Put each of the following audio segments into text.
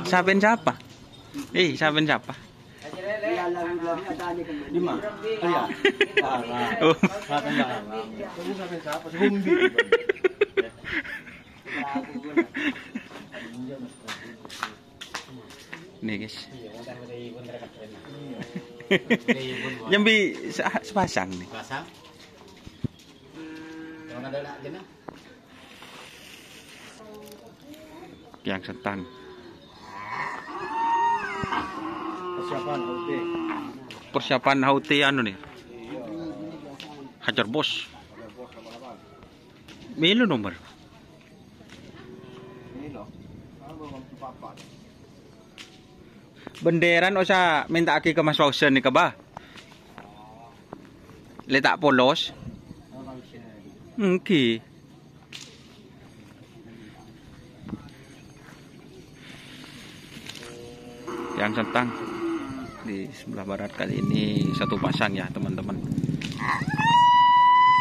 Saben siapa? Saben siapa? Di mana? Iya. Oh. Saben larang. Kamu saben siapa? Humbi. Nih guys. Nyambi sepasang nih. Pasang. Jangan ada nak jenak. Yang setan. Persiapan hauti anu nih. Hajar bos. Milo nomor. Benderan usah minta aki ke Mas Wausen nih ba? Letak polos. Oke. Yang sentang di sebelah barat kali ini satu pasang ya teman-teman.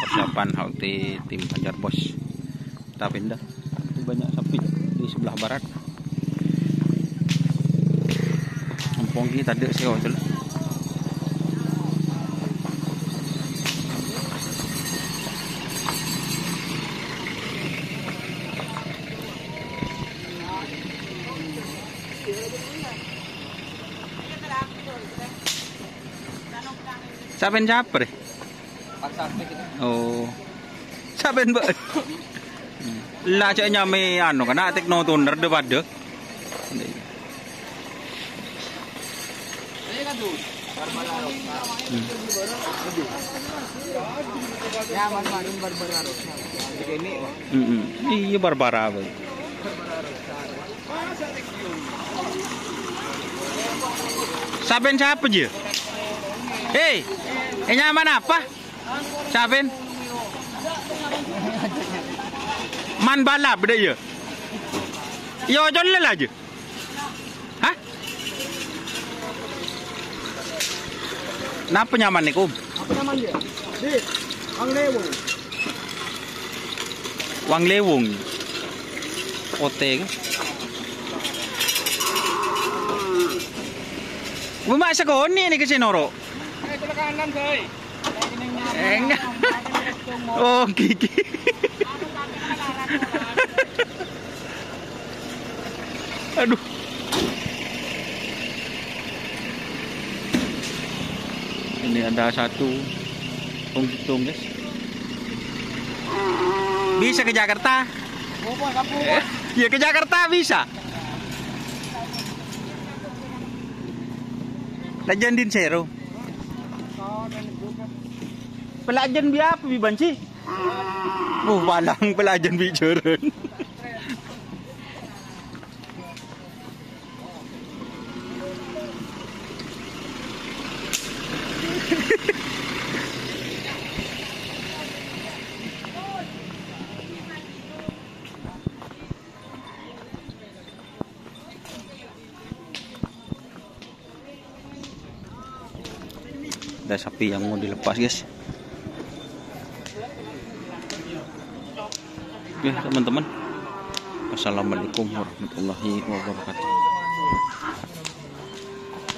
Persiapan hauti tim Hajar Bos. Kita pindah. Banyak sapi di sebelah barat. Kampung kita ada sewa dulu. Saben siapa deh? Oh, saben mbak. Lah cak nyame anu kena tekno tuner de pada. Ya, man-manin Barbara Rosa. Begini. Iya Barbara. Saben siapa je? Hei, nyaman apa? Saben? Man balap deh ya? Yo jual aja. Hah? Napa nyaman nih kum? Apa nyaman dia? Di Wang Lewung. Wang Lewung. Oteng. Bumak sekoni nih ke Sinoro. Sebelah kanan, say. Enggak. Oh, gigi. Aduh. Ini ada satu tungtung guys. Bisa ke Jakarta? Ya ke Jakarta bisa. Lajan din sero. Pelajan biapa bi banci? Balang pelajan bicara. Ada sapi yang mau dilepas guys. Oke teman-teman, assalamualaikum warahmatullahi wabarakatuh.